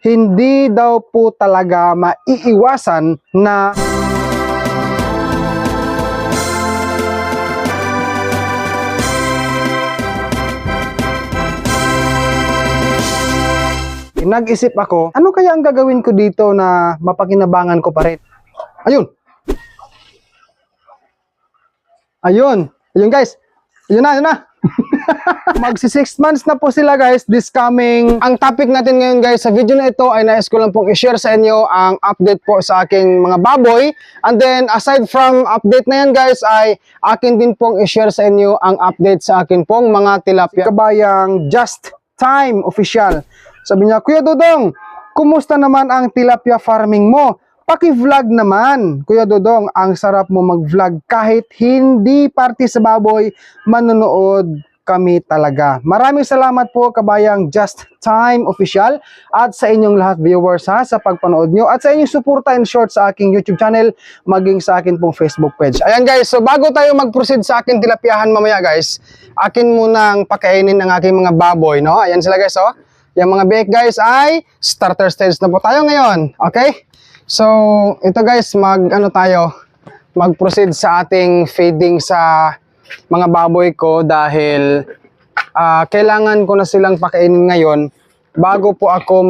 hindi daw po talaga maiiwasan na nag-isip ako, ano kaya ang gagawin ko dito na mapakinabangan ko pa rin? Ayun. Ayun. Ayun guys. Ayun na. Magsi 6 months na po sila guys, this coming. Ang topic natin ngayon guys sa video na ito ay nais ko lang pong i-share sa inyo ang update po sa aking mga baboy. And then aside from update na yan guys, ay akin din pong i-share sa inyo ang update sa akin pong mga tilapia. Kabayang Just Time Official. Sabi niya, Kuya Dodong, kumusta naman ang tilapia farming mo? Paki-vlog naman. Kuya Dodong, ang sarap mo mag-vlog kahit hindi party sa baboy, manonood kami talaga. Maraming salamat po kabayang Just Time Official at sa inyong lahat viewers sa pagpanood nyo at sa inyong suporta and short sa aking YouTube channel maging sa akin pong Facebook page. Ayan guys, so bago tayo mag-proceed sa akin tilapiahan mamaya guys, akin munang pakainin ang aking mga baboy, no? Ayan sila guys, oh. Yung mga biik guys ay starter stage na po tayo ngayon. Okay? So, ito guys, mag-proceed sa ating feeding sa mga baboy ko dahil kailangan ko na silang pakainin ngayon bago po ako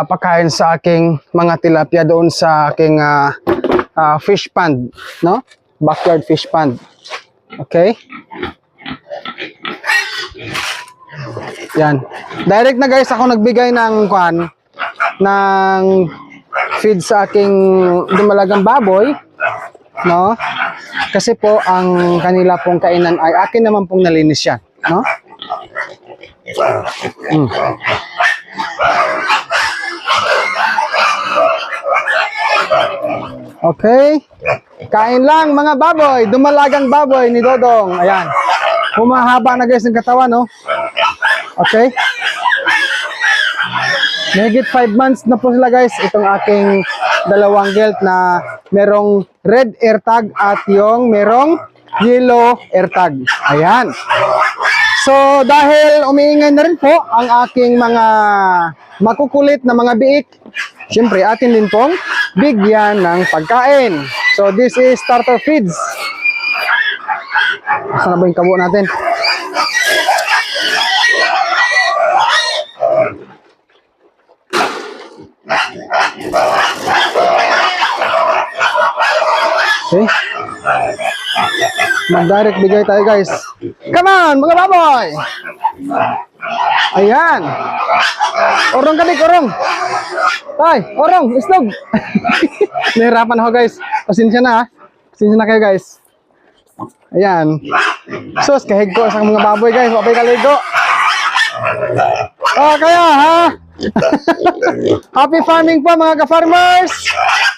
pakain sa aking mga tilapia doon sa aking fish pond, no? Backyard fish pond. Okay? Yan. Direct na guys ako nagbigay ng feed sa aking dumalagang baboy, no? Kasi po ang kanila pong kainan ay akin naman pong nalinis yan, no? Okay. Kain lang mga baboy, dumalagang baboy ni Dodong. Ayan. Humahaba na guys ng katawan, no? Okay. Mahigit 5 months na po sila guys. Itong aking dalawang gelt na merong red air tag at yung merong yellow air tag. Ayan. So dahil umiingay na rin po ang aking mga makukulit na mga biik, syempre atin din pong bigyan ng pagkain. So this is starter feeds. Saan na ba yung kabo natin? Okay. Mag-direct bigay tayo guys. Come on mga baboy! Ayan. Orong kadik, orong. Tay, orong, islog. Nahirapan ako guys. Pasensya na ha. Pasensya na kayo guys. Ayan. Sus, kahig ko sa mga baboy guys. Wapay kaligo. Oh, kaya ha? Happy farming po mga ka-farmers.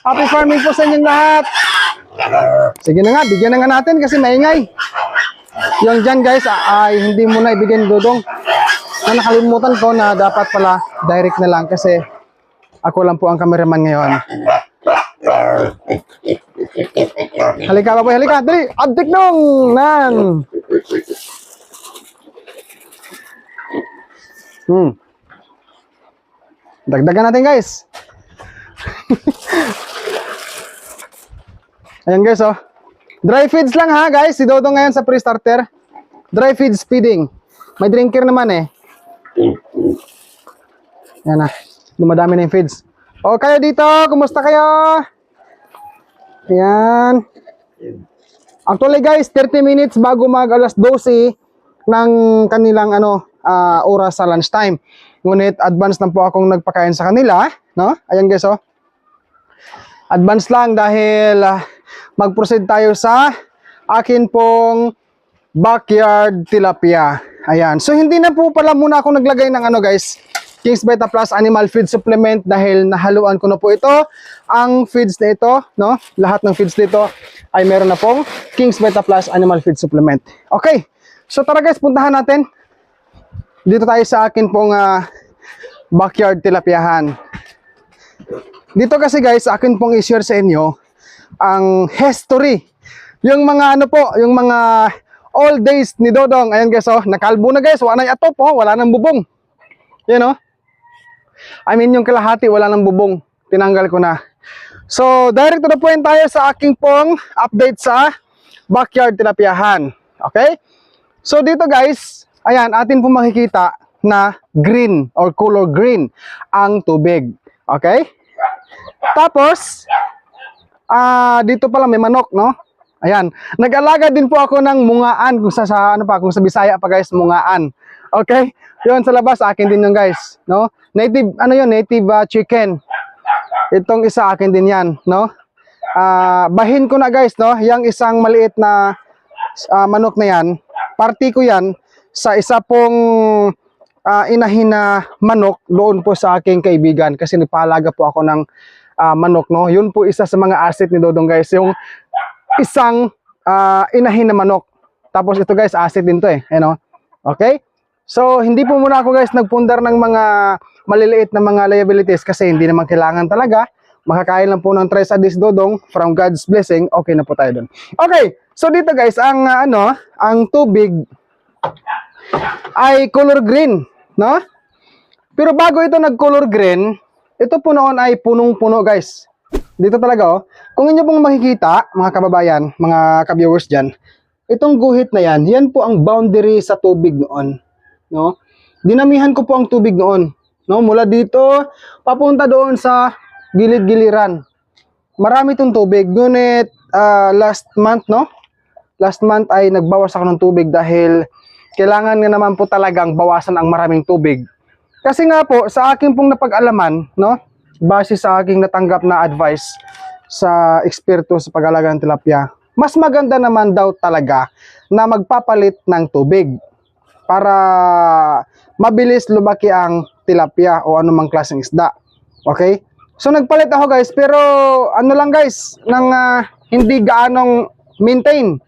Happy farming po sa inyong lahat. Sige na nga, bigyan na nga natin kasi maingay. Yung dyan guys ay hindi mo na ibigay ni Dodong. Na nakalimutan ko na dapat pala direct na lang kasi ako lang po ang cameraman ngayon. Halika baboy, halika. Dali, abdik nung nan. Dagdagan natin guys. Ayan guys, oh. Dry feeds lang ha guys. Si Dodong ngayon sa pre-starter. Dry feeds feeding. May drinker naman eh. Yan na. Dumadami na yung feeds. O kayo dito, kumusta kayo? Ayan. Actually guys, 30 minutes bago mag alas 12 ng kanilang oras sa lunchtime. Ngunit advance na po akong nagpakain sa kanila, no? Ayan guys, oh. Advance lang dahil mag-proceed tayo sa akin pong backyard tilapia. Ayan. So hindi na po pala muna ako naglagay ng guys, King's Beta Plus Animal Feed Supplement dahil nahaluan ko na po ito. Ang feeds na ito, no? Lahat ng feeds dito ay meron na pong King's Beta Plus Animal Feed Supplement. Okay. So tara guys, puntahan natin. Dito tayo sa akin pong backyard tilapiahan. Dito kasi guys, akin pong i-share sa inyo ang history. Yung mga yung mga old days ni Dodong. Ayan guys, oh, nakalbo na guys, wala nang atop, oh, wala nang bubong. Yan oh. I mean, yung kalahati, wala nang bubong. Tinanggal ko na. So, direct to the point tayo sa aking pong update sa backyard tilapiahan. Okay? So, dito guys, ayan, atin po makikita na green or color green ang tubig. Okay? Tapos, dito pala may manok, no? Ayan, nag-alaga din po ako ng mungaan kung kung sa Bisaya pa guys, mungaan. Okay? 'Yon sa labas akin din 'yung guys, no? Native native chicken. Itong isa akin din 'yan, no? Bahin ko na guys, no? Yang isang maliit na manok na 'yan, party ko 'yan sa isa pong inahin na manok doon po sa aking kaibigan kasi nagpaalaga po ako ng manok, no? Yun po isa sa mga asset ni Dodong guys, yung isang inahin na manok. Tapos ito guys, asset din to eh, you know? Okay? So hindi po muna ako guys nagpundar ng mga maliliit na mga liabilities kasi hindi naman kailangan talaga. Makakain lang po ng tres a days Dodong, from God's blessing, okay na po tayo doon. Okay, so dito guys, ang ang tubig ay color green, no? Pero bago ito nag-color green, ito po noon ay punong-puno guys. Dito talaga oh. Kung inyo pong makikita, mga kababayan, mga ka-viewers dyan, itong guhit na yan, yan po ang boundary sa tubig noon, no? Dinamihan ko po ang tubig noon, no? Mula dito, papunta doon sa gilid-giliran. Marami itong tubig. Ngunit, last month, no? Last month ay nagbawas ako ng tubig dahil kailangan nga naman po talagang bawasan ang maraming tubig. Kasi nga po, sa akin pong napag-alaman, no? Base sa aking natanggap na advice sa eksperto sa pag-alaga ng tilapia, mas maganda naman daw talaga na magpapalit ng tubig para mabilis lumaki ang tilapia o anumang klaseng isda. Okay? So nagpalit ako guys, pero ano lang guys, nang hindi gaanong maintain.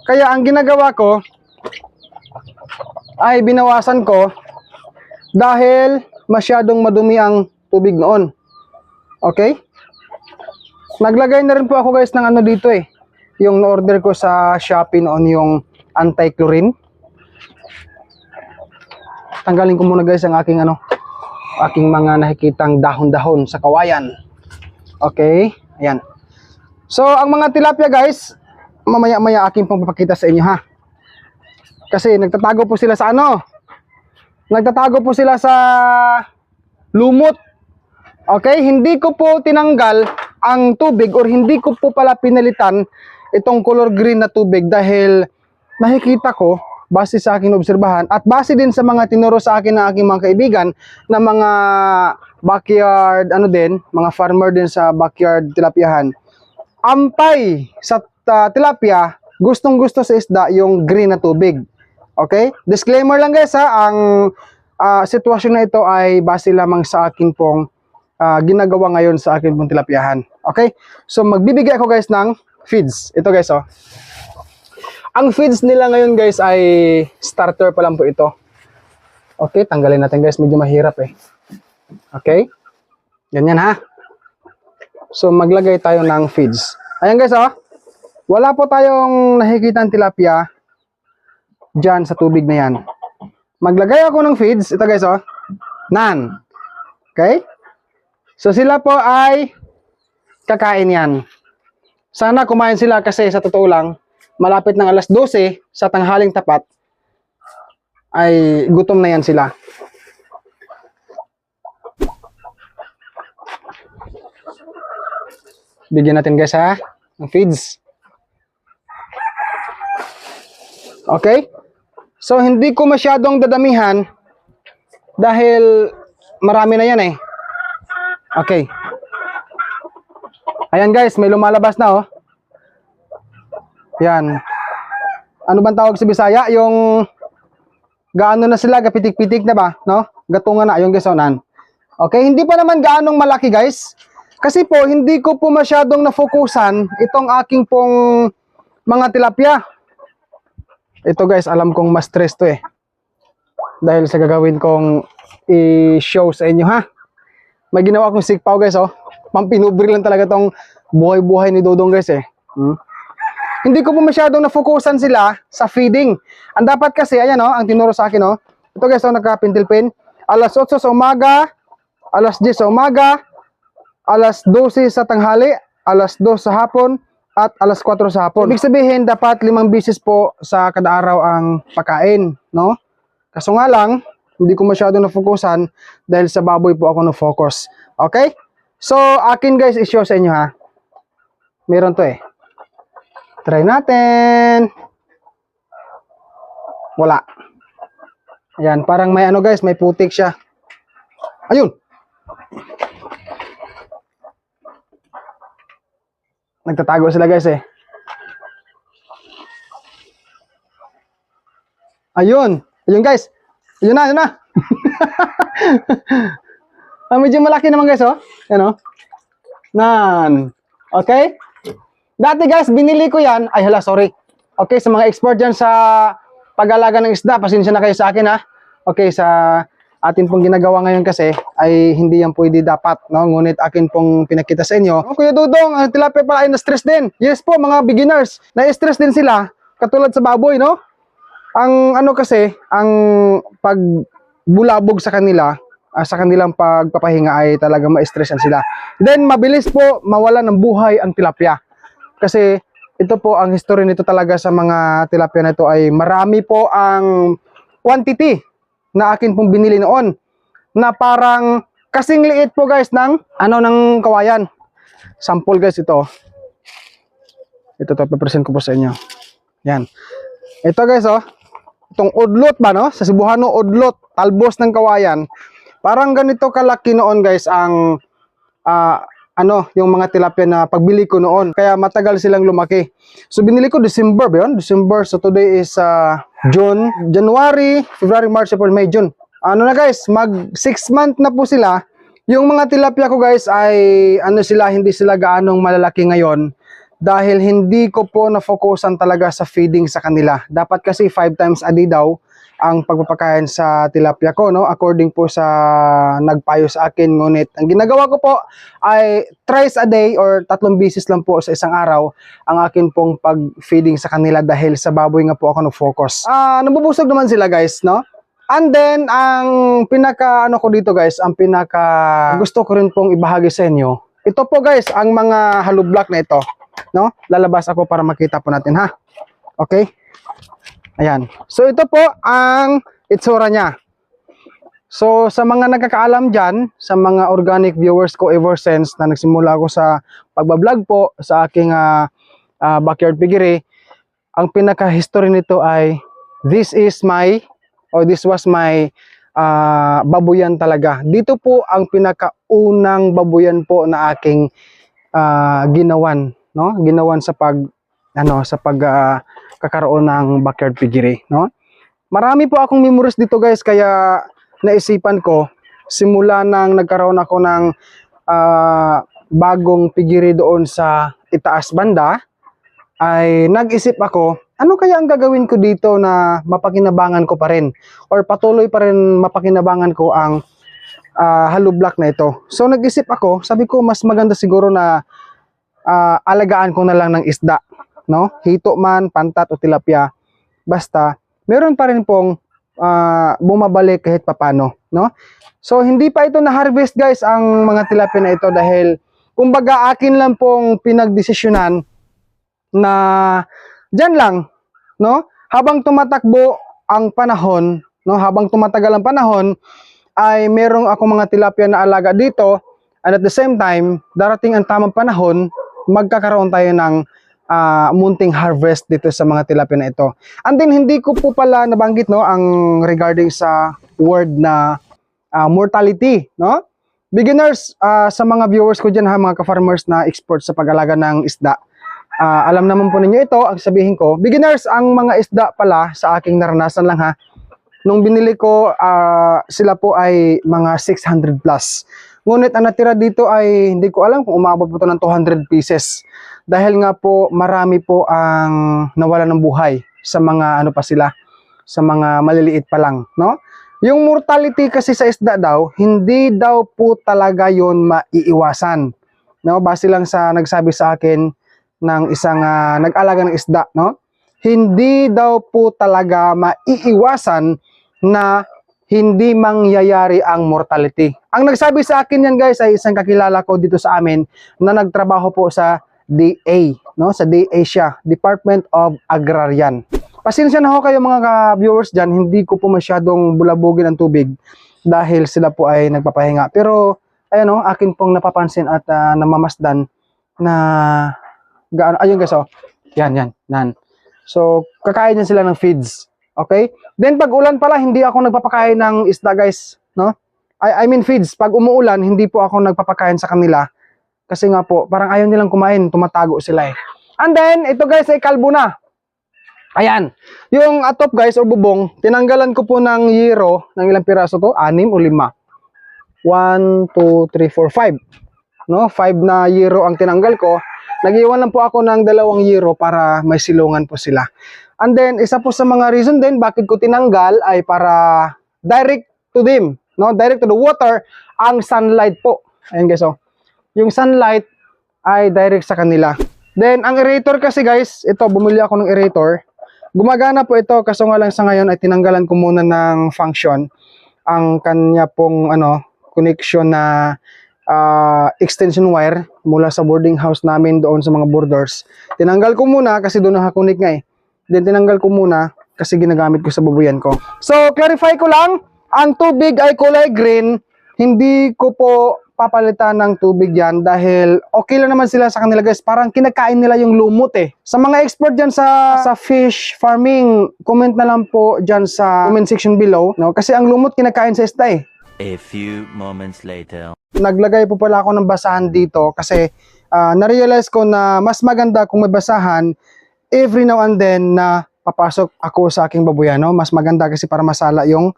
Kaya ang ginagawa ko ay binawasan ko dahil masyadong madumi ang tubig noon. Okay? Naglagay na rin po ako guys ng ano dito eh. Yung na-order ko sa Shopee noon, yung anti-chlorine. Tanggalin ko muna guys ang aking aking mga nakikitang dahon-dahon sa kawayan. Okay? Ayan. So, ang mga tilapia guys, mamaya-maya aking pong papakita sa inyo ha. Kasi nagtatago po sila sa nagtatago po sila sa lumot. Okay, hindi ko po tinanggal ang tubig or hindi ko po pala pinalitan itong color green na tubig dahil nakikita ko base sa aking obserbahan at base din sa mga tinuro sa akin ng aking mga kaibigan na mga backyard mga farmer din sa backyard tilapiahan. Ampay sa tilapia, gustong-gusto sa isda yung green na tubig. Okay? Disclaimer lang guys ha, ang sitwasyon na ito ay base lamang sa akin pong ginagawa ngayon sa akin pong tilapiahan. Okay? So magbibigay ako guys ng feeds. Ito guys oh. Ang feeds nila ngayon guys ay starter pa lang po ito. Okay, tanggalin natin guys, medyo mahirap eh. Okay? Ganyan ha. So maglagay tayo ng feeds. Ayan guys oh. Wala po tayong nakikitang tilapia dyan sa tubig na yan. Maglagay ako ng feeds. Ito guys oh. None. Okay? So sila po ay kakain yan. Sana kumain sila kasi sa totoo lang, malapit ng alas 12 sa tanghaling tapat, ay gutom na yan sila. Bigyan natin guys ha, ng feeds. Okay? So hindi ko masyadong dadamihan dahil marami na yan eh. Okay. Ayan guys, may lumalabas na oh. Yan. Ano bang tawag sa Bisaya? Yung gaano na sila, gapitik-pitik na ba? No? Gatungan na, yung gasonan. Okay, hindi pa naman gaanong malaki guys. Kasi po, hindi ko po masyadong nafokusan itong aking pong mga tilapia. Ito guys, alam kong mas stress to eh. Dahil sa gagawin kong i-show sa inyo ha. May ginawa akong sikpaw guys oh. Pampinubri lang talaga tong buhay-buhay ni Dodong guys eh. Hindi ko po masyadong nafokusan sila sa feeding. Ang dapat kasi, ayan oh, ang tinuro sa akin oh. Ito guys oh, nagka-pintil pin. Alas 8 sa umaga, alas 10 sa umaga, alas 12 sa tanghali, alas 2 sa hapon, at alas 4 sa hapon. Ibig sabihin, dapat 5 beses po sa kada araw ang pagkain, no? Kaso nga lang, hindi ko masyado na-focusan dahil sa baboy po ako na-focus. Okay? So, akin guys, i-show sa inyo ha. Meron to eh. Try natin. Wala. Ayan, parang may ano guys, may putik siya. Ayun. Nagtatago sila guys eh. Ayun. Ayun guys. Ayun na, ayun na. Medyo malaki naman guys oh. Yan oh. Nan. Okay? Dati guys, binili ko yan. Ay hala, sorry. Okay, sa mga expert dyan sa pag-alaga ng isda, pasensya na kayo sa akin ha. Okay, sa atin pong ginagawa ngayon kasi ay hindi yan pwede dapat, no? Ngunit akin pong pinakita sa inyo. Oh, Kuya Dudong, ang tilapia pala ay na-stress din. Yes po, mga beginners, na-stress din sila katulad sa baboy, no? Ang ano kasi, ang pagbulabog sa kanila, sa kanilang pagpapahinga ay talagang ma-stressan sila. Then mabilis po mawala ng buhay ang tilapia. Kasi ito po ang history nito talaga sa mga tilapia na ito ay marami po ang quantity na akin pong binili noon na parang kasing liit po guys ng ng kawayan. Sample guys ito. Ito to papresent ko po sa inyo. Yan. Ito guys oh. Itong udlot ba no? Sa Cebuano udlot, talbos ng kawayan. Parang ganito kalaki noon guys ang yung mga tilapia na pagbili ko noon. Kaya matagal silang lumaki. So binili ko December ba yun? December. So today is June, January, February, March, April, May, June. Ano na guys, mag 6 month na po sila. Yung mga tilapia ko guys ay hindi sila gaanong malalaki ngayon. Dahil hindi ko po na-focusan talaga sa feeding sa kanila. Dapat kasi 5 times a day daw ang pagpapakain sa tilapia ko, no? According po sa nagpayo sa akin. Ngunit ang ginagawa ko po ay thrice a day or 3 beses lang po sa isang araw ang akin pong pag-feeding sa kanila dahil sa baboy nga po ako nag-focus. Nabubusog naman sila guys, no? And then, ang pinaka ko dito guys, ang pinaka gusto ko rin pong ibahagi sa inyo. Ito po guys, ang mga hollow block na ito, no? Lalabas ako para makita po natin ha. Okay? Ayan. So ito po ang itsura niya. So sa mga nagkakaalam dyan, sa mga organic viewers ko ever since na nagsimula ako sa pagbablog po sa aking backyard piggery, ang pinaka-history nito ay this was my babuyan talaga. Dito po ang pinakaunang babuyan po na aking ginawan, no? Ginawan sa kakaroon ng backyard piggery, no? Marami po akong memories dito guys, kaya naisipan ko simula nang nagkaroon ako ng bagong piggery doon sa itaas banda, ay nag-isip ako, ano kaya ang gagawin ko dito na mapakinabangan ko pa rin or patuloy pa rin mapakinabangan ko ang hollow block na ito. So nag-isip ako, sabi ko mas maganda siguro na alagaan ko na lang ng isda, no? Hito man, pantat o tilapia, basta meron pa rin pong bumabalik kahit papano, no? So hindi pa ito na-harvest guys ang mga tilapia na ito dahil kumbaga akin lang pong pinagdesisyonan na dyan lang, no? Habang tumatakbo ang panahon, no? Habang tumatagal ang panahon ay merong ako mga tilapia na alaga dito, and at the same time darating ang tamang panahon magkakaroon tayo ng munting harvest dito sa mga tilapia na ito. And then hindi ko po pala nabanggit, no, ang regarding sa word na mortality, no? Beginners, sa mga viewers ko dyan ha, mga ka-farmers na expert sa pag-alaga ng isda, alam naman po ninyo ito, ang sabihin ko, beginners, ang mga isda pala sa aking naranasan lang ha, nung binili ko, sila po ay mga 600 plus. Ngunit ang natira dito ay hindi ko alam kung umabot po ito ng 200 pieces. Dahil nga po marami po ang nawala ng buhay sa mga sa mga maliliit pa lang, no? Yung mortality kasi sa isda daw, hindi daw po talaga yon maiiwasan. No, base lang sa nagsabi sa akin ng isang nag-alaga ng isda, no? Hindi daw po talaga maiiwasan na hindi mangyayari ang mortality. Ang nagsabi sa akin yan guys ay isang kakilala ko dito sa amin na nagtrabaho po sa DA, no? Sa DA siya, Department of Agrarian. Pasensya na ho kayo mga viewers dyan, hindi ko po masyadong bulabugin ang tubig dahil sila po ay nagpapahinga. Pero ayan o, akin pong napapansin at namamasdan na gaano, ayun guys oh, yan. So kakain yan sila ng feeds. Okay? Then pag ulan pala, hindi ako nagpapakain ng isda guys, no? I mean feeds. Pag umuulan, hindi po ako nagpapakain sa kanila. Kasi nga po, parang ayaw nilang kumain, tumatago sila eh. And then, ito guys ay kalbo na. Ayan. Yung atop guys o bubong, tinanggalan ko po ng yero, ng ilang piraso to? 6 o 5? 1, 2, 3, 4, 5. No? 5 na yero ang tinanggal ko. Nag-iwan lang po ako ng 2 yero para may silungan po sila. And then, isa po sa mga reason din bakit ko tinanggal ay para direct to them, no? Direct to the water, ang sunlight po. Ayan guys, oh. Yung sunlight ay direct sa kanila. Then, ang aerator kasi guys, ito, bumili ako ng aerator. Gumagana po ito, kaso nga lang sa ngayon ay tinanggalan ko muna ng function ang kanya pong connection na extension wire mula sa boarding house namin doon sa mga borders. Tinanggal ko muna kasi doon nakakunik nga eh. Then tinanggal ko muna kasi ginagamit ko sa babuyan ko. So, clarify ko lang, ang tubig ay kulay green. Hindi ko po papalitan ng tubig yan dahil okay lang naman sila sa kanila guys. Parang kinakain nila yung lumot eh. Sa mga expert dyan sa fish farming, comment na lang po dyan sa comment section below. No? Kasi ang lumot kinakain sa isda eh. A few moments later. Naglagay po pala ako ng basahan dito kasi na-realize ko na mas maganda kung may basahan every now and then na papasok ako sa aking babuyan, no? Mas maganda kasi para masala yung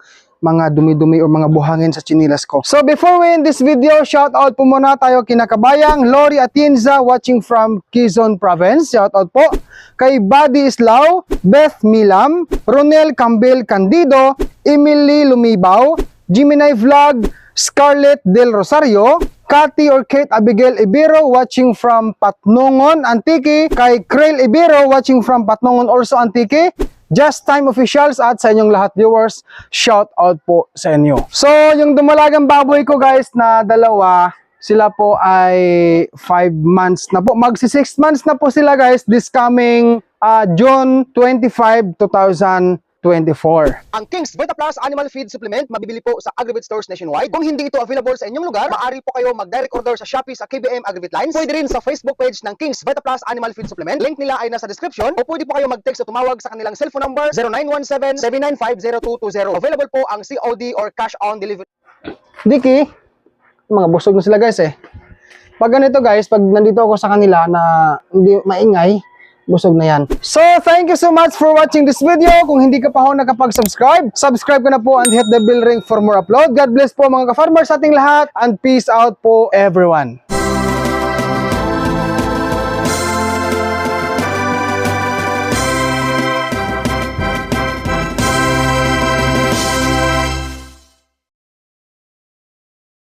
mga dumi-dumi o mga buhangin sa chinilas ko. So before we end this video, shout out po muna tayo kinakabayang Lori Atienza watching from Quezon Province. Shout out po kay Buddy Islao, Beth Milam, Ronel Cambel Candido, Emily Lumibaw, Gemini Vlog, Scarlett Del Rosario, Cathy or Kate Abigail Ibero watching from Patnongon, Antique, kay Krail Ibero watching from Patnongon also Antique, Just Time Officials at sa inyong lahat viewers, shout out po sa inyo. So, yung dumalagang baboy ko guys na 2, sila po ay 5 months na po. Magsi 6 months na po sila guys this coming June 25, 2024. Ang King's Vita Plus Animal Feed Supplement mabibili po sa Agribit stores nationwide. Kung hindi ito available sa inyong lugar, maaari po kayo mag-direct order sa Shopee sa KBM Agribit Lines. Pwede rin sa Facebook page ng King's Vita Plus Animal Feed Supplement. Link nila ay nasa description. O pwede po kayo mag-text o tumawag sa kanilang cellphone number 0917-795-0220. Available po ang COD or cash on delivery. Diki, mga busog na sila guys eh. Pag ganito guys, pag nandito ako sa kanila na hindi maingay, busog na yan. So, thank you so much for watching this video. Kung hindi ka pa ho nakapag-subscribe, subscribe ka na po and hit the bell ring for more upload. God bless po mga ka-farmers sa ating lahat and peace out po everyone.